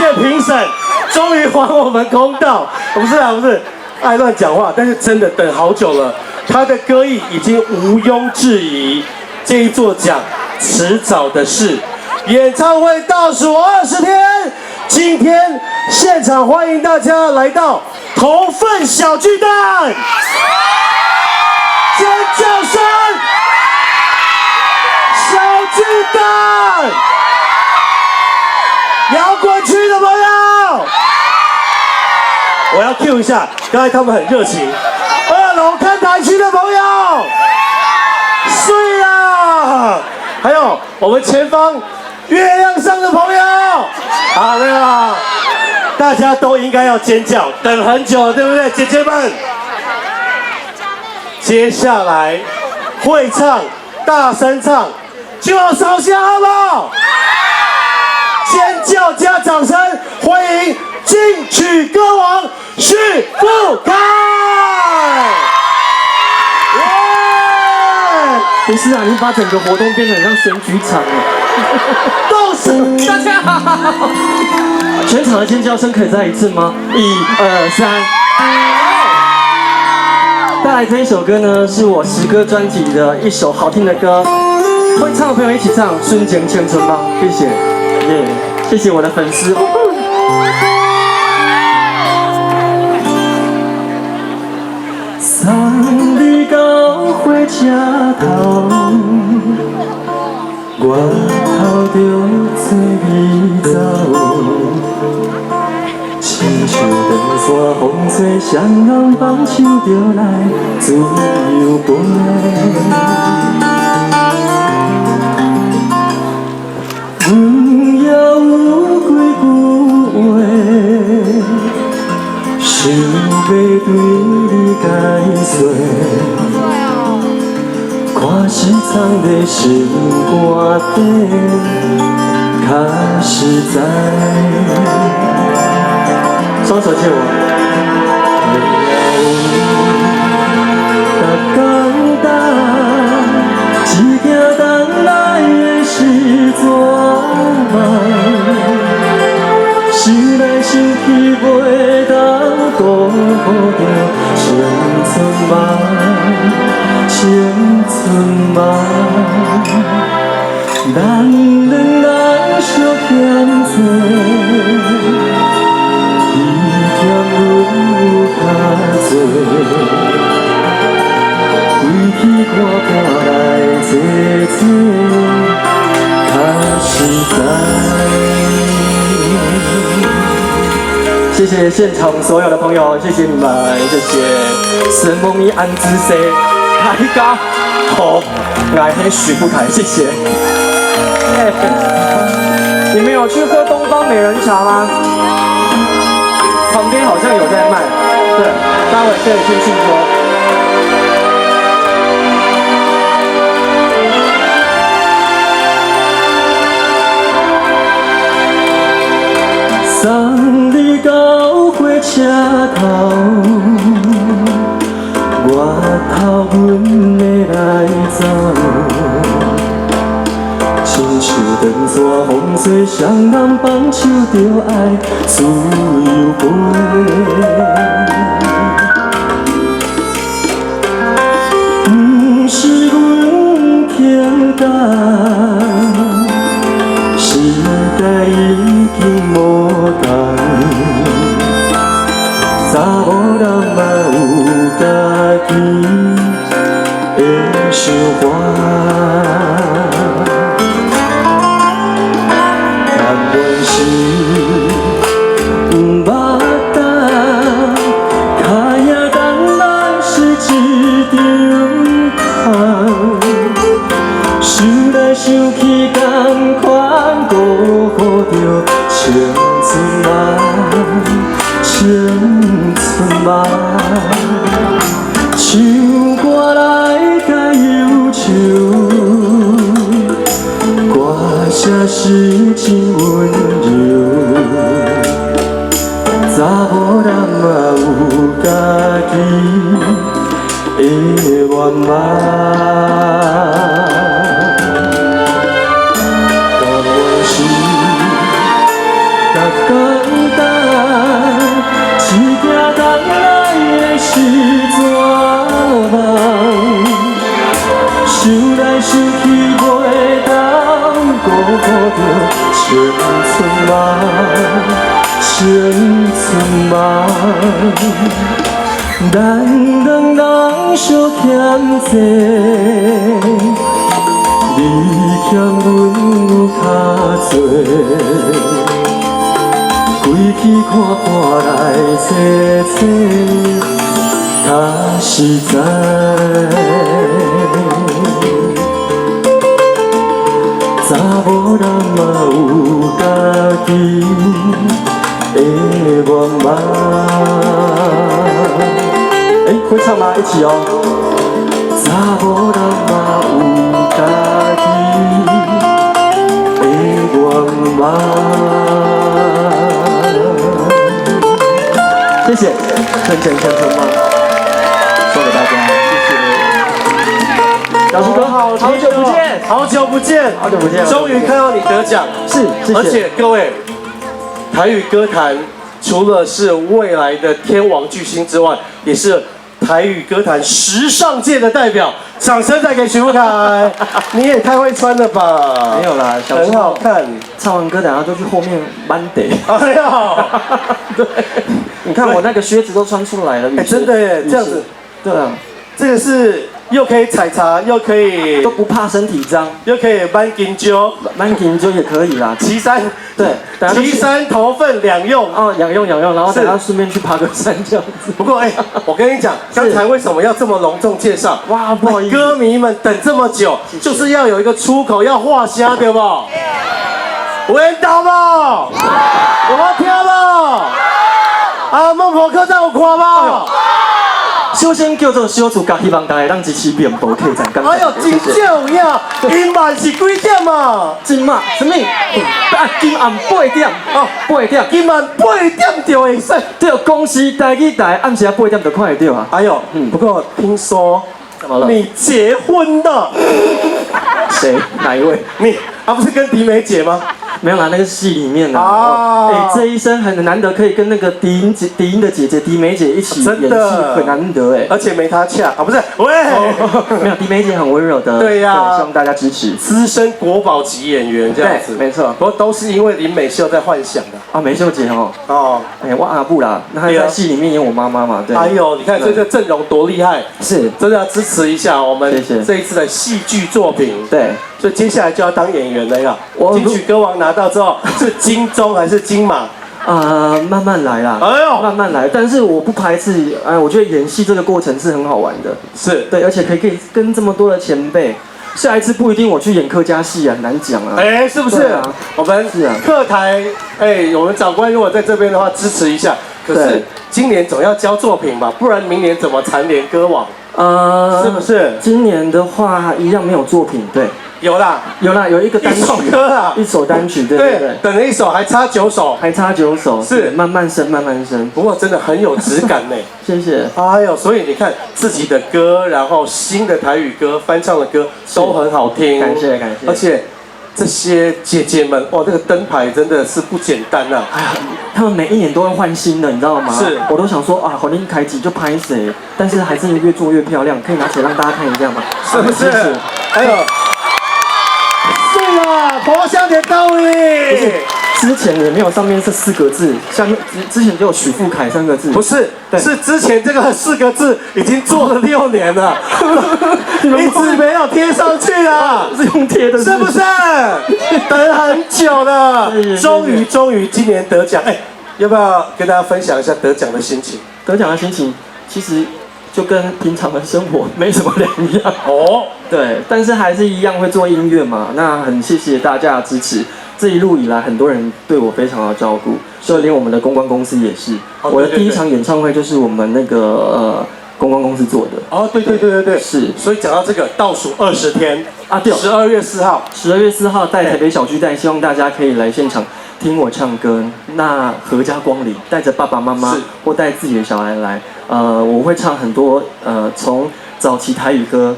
谢评审，终于还我们公道。不是啊，不是，爱乱讲话，但是真的等好久了，他的歌艺已经毋庸置疑，这一座奖迟早的事。演唱会倒数20天，今天现场欢迎大家来到头份小巨蛋，尖叫声，小巨蛋，摇滚区的朋友，我要 Q 一下，刚才他们很热情。2楼看台区的朋友，睡啦！还有我们前方月亮上的朋友，好没有啦？大家都应该要尖叫，等很久了，对不对，姐姐们？接下来会唱，大声唱，就要烧香，好不好？尖叫加掌声，欢迎金曲歌王许富凯！不是啊，你把整个活动变得很像选举场哎。动手！大家好，全场的尖叫声可以再一次吗？1、2、3。带来这一首歌呢，是我10歌专辑的一首好听的歌，会唱的朋友一起唱《瞬间青春》吧，谢谢，耶，谢谢我的粉丝。送你到火车头，我头着做你走，亲像长山风吹，双人放手着来自由飞。阮也有几句话，想要对你解说。看是藏在心肝底，较实在。双手借我。逐天等，只惊等来的是绝望。想来想去袂当顾着青春梦。青春梦，人两人相欠债，伊欠阮较多，归去看看来坐坐，较实在。谢谢现场所有的朋友，谢谢你们，谢谢神梦咪安之 C。大家好，我是许富凯，谢谢。你们有去喝东方美人茶吗？旁边好像有在卖，对，待会可以进去喝。送你到火车头。我头阮的来走，亲像长山风吹，双人放手着爱自由飞。不是阮偏待，时代已经无同。查某人嘛有家己的想法，但阮是不捌等，脚也等来是一场空。想来想去，同款辜负着青春梦。青春梦，唱歌来甲忧愁，歌声是真温柔。查某人嘛有家己的愿望，但阮是逐天。失去袂当辜负着青春梦，青春梦。咱两人相欠债，你欠阮有较多。归去看看来找找，较实在。查某人嘛有家己的愿望。会唱吗？一起哦。查某人嘛有家己的愿望。谢谢，春前青春梦，送给大家，谢谢。老师哥，好久不见，好久不见，好久不见，终于看到你得奖，是，谢谢。而且各位，台语歌坛除了是未来的天王巨星之外，也是台语歌坛时尚界的代表。掌声再给许富凯，你也太会穿了吧？没有啦，很好看。唱完歌，等下就去后面班得。哎呀，对，你看我那个靴子都穿出来了。哎，真的耶，这样子。对啊，这个是又可以采茶，又可以都不怕身体脏，又可以搬金灸，搬金灸也可以啦。岐山，对，岐山头份两用哦，两用，然后等下顺便去爬个山这样子。不过我跟你讲，刚才为什么要这么隆重介绍？哇，不好意思，歌迷们等这么久，就是要有一个出口，要画虾，对不？有人到不？有听不？啊，孟婆客栈有看不？首先叫做小厝家，希望大家让支持面部客栈。哎呦，真少有影，今晚是几点啊？今晚什么？啊，今晚8点哦，8点，今晚8点就会使。对，公司台语台暗时8点就看得到啊。哎呦，不过听说怎么了？你结婚了？谁？哪一位？你不是跟迪梅姐吗？没有啦，那个戏里面的。哦，哎，这一生很难得可以跟那个迪英的姐姐迪梅姐一起演戏，很难得哎。而且没她恰啊，不是，喂，没有，迪梅姐很温柔的。对呀，希望大家支持。资深国宝级演员这样子，没错。不过都是因为林美秀在幻想的。哦，美秀姐哦。哦，哎，我阿布啦，那她在戏里面演我妈妈嘛，对。哎呦，你看这个阵容多厉害，是，真的要支持一下我们谢谢这一次的戏剧作品。对。所以接下来就要当演员了呀！金曲歌王拿到之后是金钟还是金马？慢慢来啦。哎呦，慢慢来。但是我不排斥，我觉得演戏这个过程是很好玩的。是对，而且可以跟这么多的前辈，下一次不一定我去演客家戏啊，难讲啊。哎，是不是？啊、我们客台，我们长官如果在这边的话，支持一下。可是今年总要交作品吧，不然明年怎么蝉联歌王？是不是？今年的话一样没有作品，对。有啦，有一个单曲，一首单曲，对，等了一首，还差9首，是慢慢升，慢慢升。不过真的很有质感呢，谢谢。哎呦，所以你看自己的歌，然后新的台语歌、翻唱的歌都很好听，感谢。而且这些姐姐们，哇，这个灯牌真的是不简单啊！哎呀，他们每一年都会换新的，你知道吗？是，我都想说啊，好，你开机就拍谁，但是还是越做越漂亮，可以拿起来让大家看一下吗？是不是？还有。对啊，婆香甜到位。之前也没有上面这4个字，下面之前就有许富凯3个字。不是，是之前这个4个字已经做了6年了，一直没有贴上去啊，是用贴的，是不是？等很久了，终于今年得奖，要不要跟大家分享一下得奖的心情？得奖的心情其实就跟平常的生活没什么两样哦。对，但是还是一样会做音乐嘛。那很谢谢大家的支持，这一路以来很多人对我非常的照顾，所以连我们的公关公司也是。我的第一场演唱会就是我们那个公关公司做的。哦，对，是。所以讲到这个倒数20天啊，对，12月4号，12月4号在台北小巨蛋，希望大家可以来现场听我唱歌。那阖家光临，带着爸爸妈妈或带自己的小孩来，我会唱很多从早期台语歌